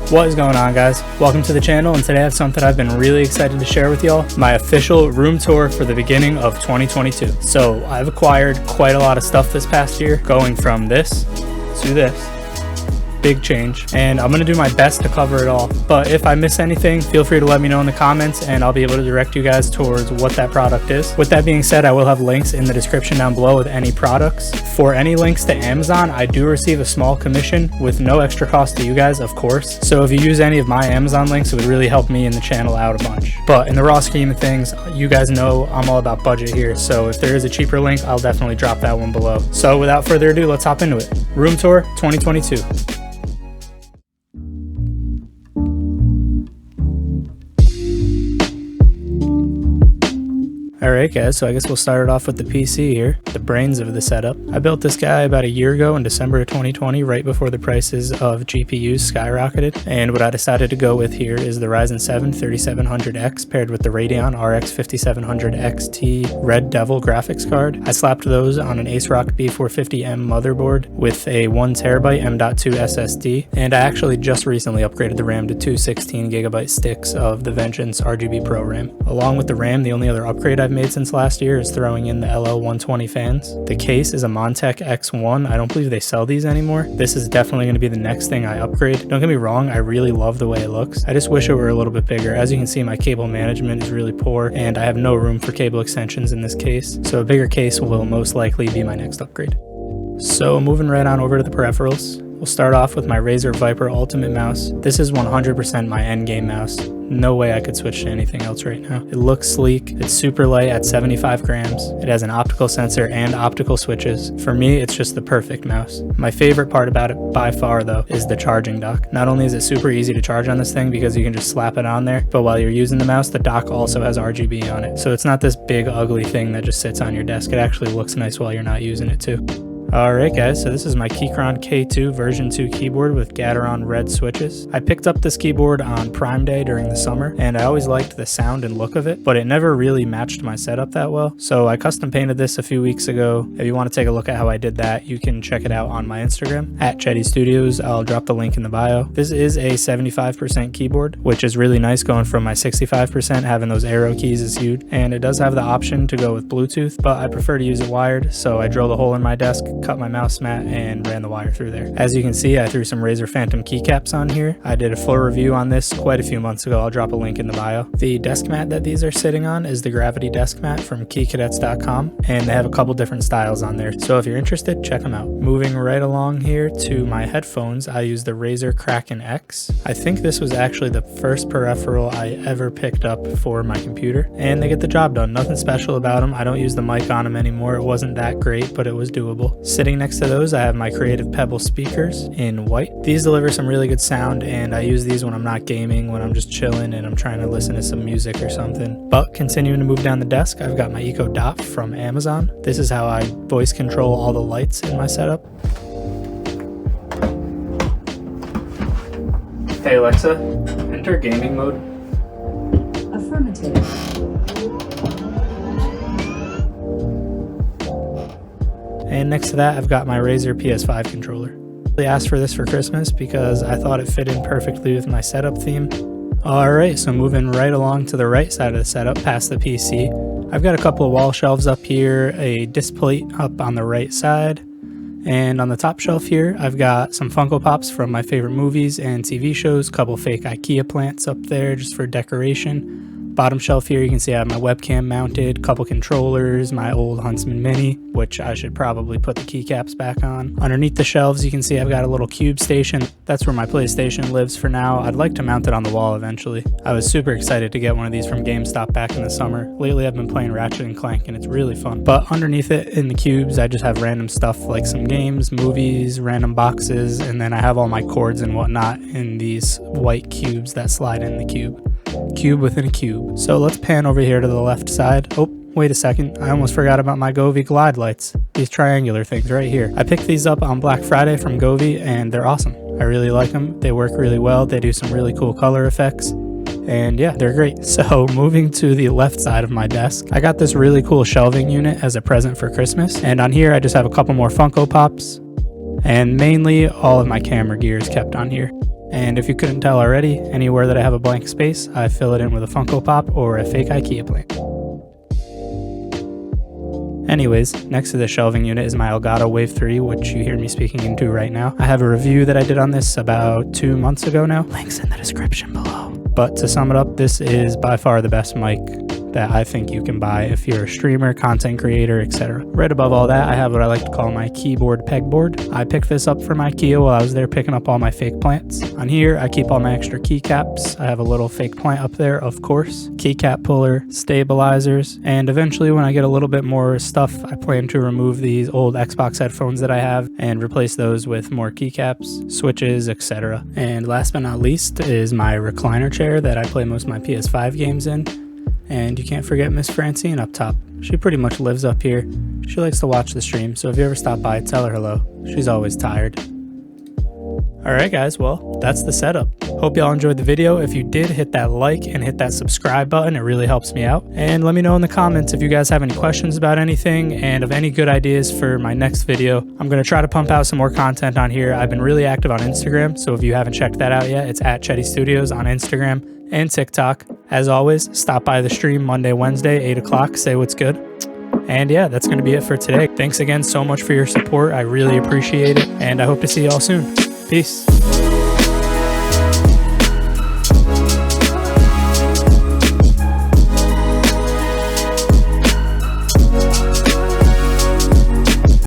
What is going on, guys? Welcome to the channel, and today I have something I've been really excited to share with y'all, my official room tour for the beginning of 2022. So I've acquired quite a lot of stuff this past year, going from this to this. Big change, and I'm gonna do my best to cover it all, but if I miss anything, feel free to let me know in the comments and I'll be able to direct you guys towards what that product is. With that being said, I will have links in the description down below with any products. For any links to Amazon, I do receive a small commission with no extra cost to you guys, of course, so if you use any of my Amazon links, it would really help me and the channel out a bunch. But in the raw scheme of things, you guys know I'm all about budget here, so if there is a cheaper link, I'll definitely drop that one below. So without further ado, let's hop into it. Room tour 2022. Alright guys, so I guess we'll start it off with the PC here, the brains of the setup. I built this guy about a year ago in December of 2020, right before the prices of GPUs skyrocketed, and what I decided to go with here is the Ryzen 7 3700X paired with the Radeon RX 5700 XT Red Devil graphics card. I slapped those on an ASRock B450M motherboard with a 1TB M.2 SSD, and I actually just recently upgraded the RAM to two 16GB sticks of the Vengeance RGB Pro RAM. Along with the RAM, the only other upgrade I've made since last year is throwing in the LL120 fans. The case is a Montech X1. I don't believe they sell these anymore. This is definitely going to be the next thing I upgrade. Don't get me wrong, I really love the way it looks. I just wish it were a little bit bigger. As you can see, my cable management is really poor and I have no room for cable extensions in this case, so a bigger case will most likely be my next upgrade. So moving right on over to the peripherals. We'll start off with my Razer Viper Ultimate mouse. This is 100% my endgame mouse. No way I could switch to anything else right now. It looks sleek, it's super light at 75 grams, it has an optical sensor and optical switches. For me, it's just the perfect mouse. My favorite part about it by far though is the charging dock. Not only is it super easy to charge on this thing because you can just slap it on there, but while you're using the mouse, the dock also has RGB on it. So it's not this big ugly thing that just sits on your desk. It actually looks nice while you're not using it too. Alright guys, so this is my Kikron K2 version 2 keyboard with Gateron red switches. I picked up this keyboard on Prime Day during the summer, and I always liked the sound and look of it, but it never really matched my setup that well, so I custom painted this a few weeks ago. If you want to take a look at how I did that, you can check it out on my Instagram, at Chetty Studios. I'll drop the link in the bio. This is a 75% keyboard, which is really nice going from my 65%. Having those arrow keys is huge, and it does have the option to go with Bluetooth, but I prefer to use it wired, so I drilled a hole in my desk, cut my mouse mat, and ran the wire through there. As you can see, I threw some Razer Phantom keycaps on here. I did a full review on this quite a few months ago. I'll drop a link in the bio. The desk mat that these are sitting on is the Gravity desk mat from KeyCadets.com, and they have a couple different styles on there, so if you're interested, check them out. Moving right along here to my headphones, I use the Razer Kraken X. I think this was actually the first peripheral I ever picked up for my computer, and they get the job done. Nothing special about them. I don't use the mic on them anymore. It wasn't that great, but it was doable. Sitting next to those, I have my Creative Pebble speakers in white. These deliver some really good sound, and I use these when I'm not gaming, when I'm just chilling and I'm trying to listen to some music or something. But continuing to move down the desk, I've got my Echo Dot from Amazon. This is how I voice control all the lights in my setup. Hey Alexa, enter gaming mode. Affirmative. And next to that, I've got my Razer PS5 controller. I asked for this for Christmas because I thought it fit in perfectly with my setup theme. Alright, so moving right along to the right side of the setup, past the PC, I've got a couple of wall shelves up here, a disc plate up on the right side, and on the top shelf here, I've got some Funko Pops from my favorite movies and TV shows, a couple fake IKEA plants up there just for decoration. Bottom shelf here, you can see I have my webcam mounted, couple controllers, my old Huntsman Mini, which I should probably put the keycaps back on. Underneath the shelves, you can see I've got a little cube station. That's where my PlayStation lives for now. I'd like to mount it on the wall eventually. I was super excited to get one of these from GameStop back in the summer. Lately, I've been playing Ratchet & Clank, and it's really fun. But underneath it, in the cubes, I just have random stuff like some games, movies, random boxes, and then I have all my cords and whatnot in these white cubes that slide in the cube. Cube within a cube. So let's pan over here to the left side. Oh, wait a second. I almost forgot about my Govi glide lights. These triangular things right here. I picked these up on Black Friday from Govi, and they're awesome. I really like them. They work really well. They do some really cool color effects. And yeah, they're great. So moving to the left side of my desk, I got this really cool shelving unit as a present for Christmas. And on here, I just have a couple more Funko Pops. And mainly all of my camera gear is kept on here. And if you couldn't tell already, anywhere that I have a blank space, I fill it in with a Funko Pop or a fake IKEA plant. Anyways, next to the shelving unit is my Elgato Wave 3, which you hear me speaking into right now. I have a review that I did on this about 2 months ago now. Links in the description below. But to sum it up, this is by far the best mic that I think you can buy if you're a streamer, content creator, etc. Right above all that, I have what I like to call my keyboard pegboard. I picked this up from IKEA while I was there picking up all my fake plants. On here, I keep all my extra keycaps. I have a little fake plant up there, of course, keycap puller, stabilizers, and eventually when I get a little bit more stuff, I plan to remove these old Xbox headphones that I have and replace those with more keycaps, switches, etc. And last but not least is my recliner chair that I play most of my PS5 games in. And you can't forget Miss Francine up top. She pretty much lives up here. She likes to watch the stream, so if you ever stop by, tell her hello. She's always tired. Alright guys, well, that's the setup. Hope y'all enjoyed the video. If you did, hit that like and hit that subscribe button. It really helps me out. And let me know in the comments if you guys have any questions about anything and of any good ideas for my next video. I'm going to try to pump out some more content on here. I've been really active on Instagram, so if you haven't checked that out yet, it's at Chetty Studios on Instagram and TikTok. As always, stop by the stream Monday, Wednesday, 8 o'clock, say what's good. And yeah, that's going to be it for today. Thanks again so much for your support. I really appreciate it, and I hope to see y'all soon. Peace.